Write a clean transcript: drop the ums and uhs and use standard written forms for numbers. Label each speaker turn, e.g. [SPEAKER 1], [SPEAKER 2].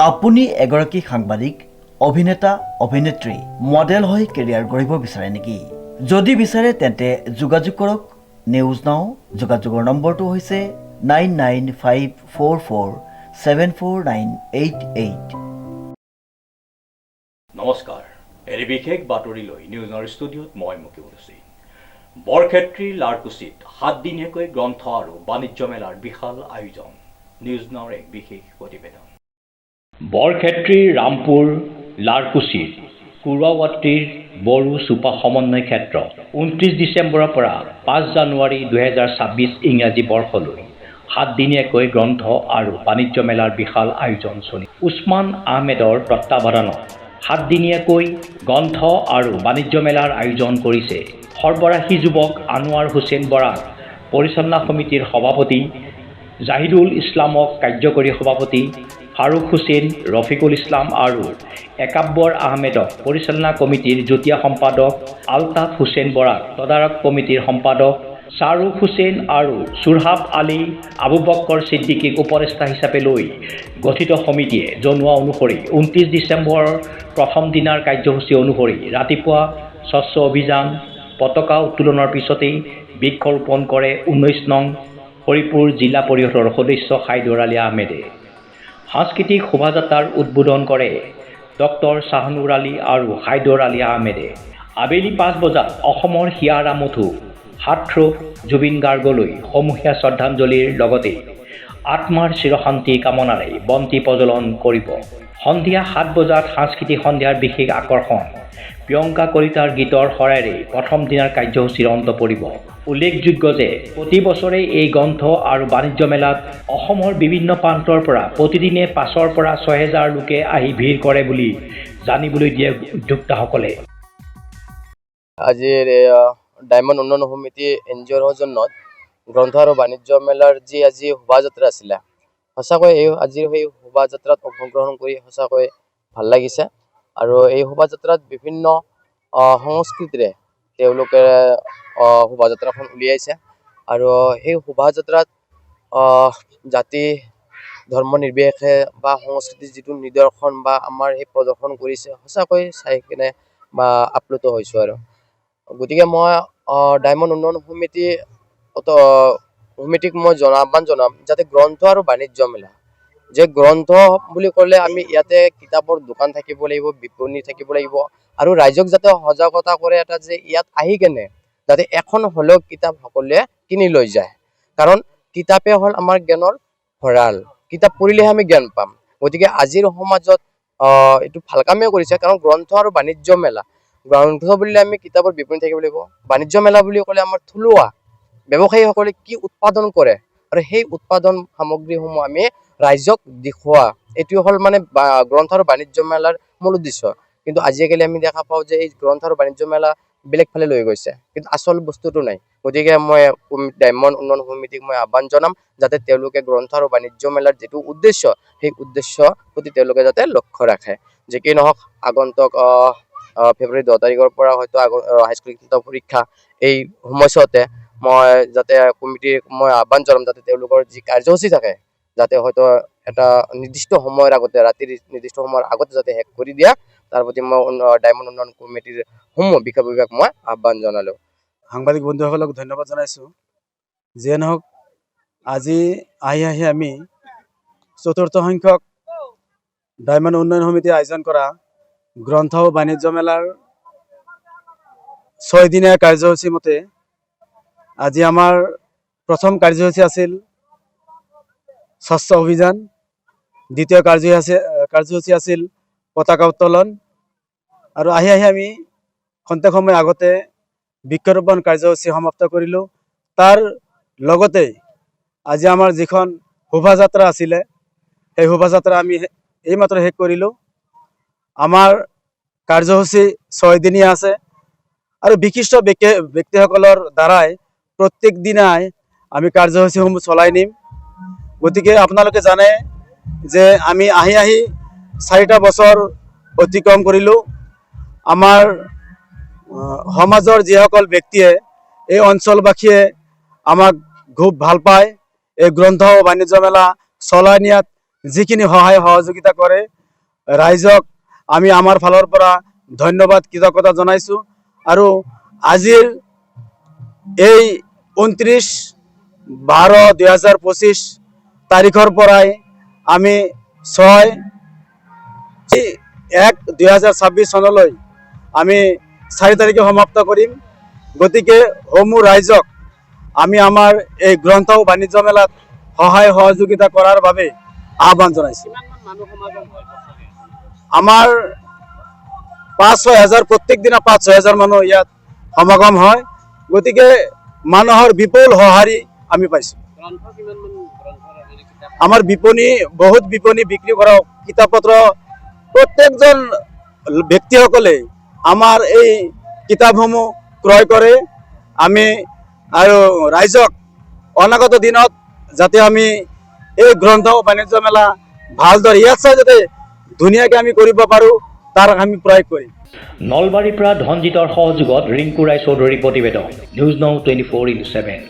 [SPEAKER 1] আপুনি এগৰাকী সাংবাদিক, অভিনেতা, অভিনেত্ৰী, মডেল হৈ কেৰিয়াৰ গঢ়িব বিচাৰে নেকি? যদি বিচাৰে তেন্তে যোগাযোগ কৰক নিউজ নাও। যোগাযোগৰ নম্বৰটো হৈছে 9954474988।
[SPEAKER 2] নমস্কাৰ, এৰি বিশেষ বাতৰি লৈ নিউজৰ ষ্টুডিঅ'ত মই মুকিবুল হুছেইন। বৰক্ষেত্ৰীৰ লাৰকুছিত 7 দিনীয়াকৈ গ্ৰন্থ আৰু বাণিজ্য মেলাৰ বিশাল আয়োজন। নিউজ নাওৰ এক বিশেষ প্ৰতিবেদন। বৰক্ষেত্ৰীৰ ৰামপুৰ লাৰকুছিৰ কুৰুৱাৱতীৰ বড়ো চুপা সমন্বয় ক্ষেত্ৰ 29 ডিচেম্বৰৰ পৰা 5 জানুৱাৰী 2026 ইংৰাজী বৰ্ষলৈ 7 দিনীয়াকৈ গ্ৰন্থ আৰু বাণিজ্য মেলাৰ বিশাল আয়োজন চলিছে। উছমান আহমেদৰ তত্বাৱধানত 7 দিনীয়াকৈ গ্ৰন্থ আৰু বাণিজ্য মেলাৰ আয়োজন কৰিছে সৰ্বৰাশী যুৱক আনোৱাৰ হুছেইন বৰাক পৰিচালনা সমিতিৰ সভাপতি, জাহিদুল ইছলামক কাৰ্যকৰী সভাপতি, ফাৰুক হুছেইন, ৰফিকুল ইছলাম আৰু একাব্বৰ আহমেদক পৰিচালনা কমিটিৰ যুটীয়া সম্পাদক, আলতাফ হুছেইন বৰাক তদাৰক কমিটিৰ সম্পাদক, শ্বাহৰুখ হুছেইন আৰু সুৰহাব আলী আবু বক্কৰ ছিদ্দিকীক উপদেষ্টা হিচাপে লৈ গঠিত সমিতিয়ে জনোৱা অনুসৰি 29 ডিচেম্বৰৰ প্ৰথম দিনাৰ কাৰ্যসূচী অনুসৰি ৰাতিপুৱা স্বচ্ছ অভিযান, পতাকা উত্তোলনৰ পিছতেই বৃক্ষৰোপণ কৰে 19 নং হৰিপুৰ জিলা পৰিষদৰ সদস্য হাইদৰ আলী আহমেদে। সাংস্কৃতিক শোভাযাত্ৰাৰ উদ্বোধন কৰে ডক্টৰ শ্বাহনুৰ আলী আৰু হাইদৰ আলী আহমেদে। আবেলি 5 বজাত অসমৰ হিয়াৰ আমঠু হাৰ্থৰূপ জুবিন গাৰ্গলৈ সমূহীয়া শ্ৰদ্ধাঞ্জলিৰ লগতে আত্মাৰ চিৰশান্তি কামনাৰে বন্তি প্ৰজ্বলন কৰিব। সন্ধিয়া 7 বজাত সাংস্কৃতিক সন্ধিয়াৰ বিশেষ আকৰ্ষণ প্ৰিয়ংকা কলিতাৰ গীতৰ শৰেৰে প্ৰথম দিনাৰ কাৰ্যসূচীৰ অন্ত পৰিব। উল্লেখযোগ্য যে প্ৰতি বছৰে এই গ্ৰন্থ আৰু বাণিজ্য মেলাত অসমৰ বিভিন্ন প্ৰান্তৰ পৰা প্ৰতিদিনে 5,000 পৰা 6,000 লোকে আহি ভিৰ কৰে বুলি জানিবলৈ দিয়ে উদ্যোক্তাসকলে।
[SPEAKER 3] আজিৰ ডায়মণ্ড উন্নয়ন সমিতি NGOৰ সৌজন্যত গ্ৰন্থ আৰু বাণিজ্য মেলাৰ আজি শোভাযাত্ৰা আছিলে, সঁচাকৈ আজিৰ সেই শোভাযাত্ৰাত অংশগ্ৰহণ কৰি সঁচাকৈ ভাল লাগিছে। আৰু এই শোভাযাত্ৰাত বিভিন্ন সংস্কৃতিৰে তেওঁলোকে শোভাযাত্ৰাখন উলিয়াইছে। আৰু সেই শোভাযাত্ৰাত জাতি ধৰ্ম নিৰ্বিশেষে বা সংস্কৃতিৰ যিটো নিদৰ্শন বা আমাৰ সেই প্ৰদৰ্শন কৰিছে, সঁচাকৈ চাই কিনে বা আপ্লুত হৈছোঁ। আৰু গতিকে মই ডায়মণ্ড উন্নয়ন সমিতিক মই আহ্বান জনাম যাতে গ্ৰন্থ আৰু বাণিজ্য মেলা, যে গ্ৰন্থ বুলি ক'লে আমি ইয়াতে কিতাপৰ দোকান থাকিব লাগিব, বিপণী থাকিব লাগিব, আৰু ৰাইজক যাতে সজাগতা কৰে এটা যে ইয়াত আহি কেনে যাতে এখন হ'লেও কিতাপ সকলোৱে কিনি লৈ যায়। কাৰণ কিতাপে হ'ল আমাৰ জ্ঞানৰ ভঁৰাল, কিতাপ পঢ়িলেহে আমি জ্ঞান পাম। গতিকে আজিৰ সমাজত এইটো ভাল কামেই কৰিছে। কাৰণ গ্ৰন্থ আৰু বাণিজ্য মেলা, গ্ৰন্থ বুলিলে আমি কিতাপৰ বিপণী থাকিব লাগিব, বাণিজ্য মেলা বুলি ক'লে আমাৰ থলুৱা ব্যৱসায়ীসকলে কি উৎপাদন কৰে আৰু সেই উৎপাদন সামগ্ৰীসমূহ আমি ৰাইজক দেখুওৱা, এইটো হ'ল মানে গ্ৰন্থ আৰু বাণিজ্য মেলাৰ মূল উদ্দেশ্য। কিন্তু আজিকালি আমি দেখা পাওঁ যে এই গ্ৰন্থ আৰু বাণিজ্য মেলা বেলেগ ফালে লৈ গৈছে, কিন্তু আচল বস্তুটো নাই। গতিকে মই ডায়মণ্ড উন্নয়ন সমিতিক মই আহ্বান জনাম যাতে তেওঁলোকে গ্ৰন্থ আৰু বাণিজ্য মেলাৰ যিটো উদ্দেশ্য, সেই উদ্দেশ্যৰ প্ৰতি তেওঁলোকে যাতে লক্ষ্য ৰাখে। যে কি নহওক, আগন্তুক ফেব্ৰুৱাৰী 10 তাৰিখৰ পৰা হয়তো হাইস্কুল পৰীক্ষা, এই সময়ছোৱাতে মই যাতে কমিটিক মই আহ্বান জনাম যাতে তেওঁলোকৰ যি কাৰ্যসূচী থাকে যাতে হয়তো এটা নিৰ্দিষ্ট সময়ৰ আগতে, ৰাতিৰ নিৰ্দিষ্ট সময়ৰ আগতে যাতে শেষ কৰি দিয়া, তাৰ প্ৰতি মই ডায়মণ্ড উন্নয়ন কমিটিৰ বিষয় বিভাগ মই আহ্বান জনালোঁ।
[SPEAKER 4] সাংবাদিক বন্ধুসকলক ধন্যবাদ জনাইছোঁ। যিয়ে নহওক, আজি আহি আমি 4ৰ্থ সংখ্যক ডায়মণ্ড উন্নয়ন সমিতিয়ে আয়োজন কৰা গ্ৰন্থ আৰু বাণিজ্য মেলাৰ 6 দিনীয়া কাৰ্যসূচী মতে আজি আমাৰ প্ৰথম কাৰ্যসূচী আছিল স্বচ্ছ অভিযান, দ্বিতীয় কাৰ্যসূচী আছিল পতাকা উত্তোলন, আৰু আহি আমি খন্তেক সময় আগতে বৃক্ষৰোপণ কাৰ্যসূচী সমাপ্ত কৰিলোঁ। তাৰ লগতে আজি আমাৰ যিখন শোভাযাত্ৰা আছিলে, সেই শোভাযাত্ৰা আমি এইমাত্ৰ শেষ কৰিলোঁ। আমাৰ কাৰ্যসূচী 6 দিনীয়া আছে, আৰু বিশিষ্ট ব্যক্তিসকলৰ দ্বাৰাই প্ৰত্যেক দিনাই আমি কাৰ্যসূচীসমূহ চলাই নিম। গতিকে আপোনালোকে জানে যে আমি আহি 4টা বছৰ অতিক্ৰম কৰিলোঁ। আমাৰ সমাজৰ যিসকল ব্যক্তিয়ে, এই অঞ্চলবাসীয়ে আমাক খুব ভাল পায়। এই গ্ৰন্থ বাণিজ্য মেলা চলাই নিয়াত যিখিনি সহায় সহযোগিতা কৰে ৰাইজক আমি আমাৰ ফালৰ পৰা ধন্যবাদ কৃতজ্ঞতা জনাইছোঁ। আৰু আজিৰ এই 29/12/2025 তাৰিখৰ পৰাই আমি 6/1/2026 চনলৈ আমি 4 তাৰিখে সমাপ্ত কৰিম। গতিকে সমূহ ৰাইজক আমি আমাৰ এই গ্ৰন্থ আৰু বাণিজ্য মেলাত সহায় সহযোগিতা কৰাৰ বাবে আহ্বান জনাইছোঁ। আমাৰ 5-6 হাজাৰ প্ৰত্যেক দিনা 5-6 হাজাৰ মানুহ ইয়াত সমাগম হয়। গতিকে মানুহৰ বিপুল সঁহাৰি আমি পাইছোঁ। আমাৰ বহুত বিপণী বিক্ৰী কৰা কিতাপ পত্ৰ প্ৰত্যেকজন ব্যক্তিসকলে আমাৰ এই কিতাপসমূহ ক্ৰয় কৰে। আমি আৰু ৰাইজক অনাগত দিনত যাতে আমি এই গ্ৰন্থ বাণিজ্য মেলা ভালদৰে ইয়াত চাই যাতে ধুনীয়াকৈ আমি কৰিব পাৰোঁ তাৰ আমি প্ৰয়াস কৰিম।
[SPEAKER 2] নলবাৰীৰ পৰা ধনজিতৰ সহযোগত ৰিংকু ৰায় চৌধুৰীৰ প্ৰতিবেদন নিউজ নাও 24/7।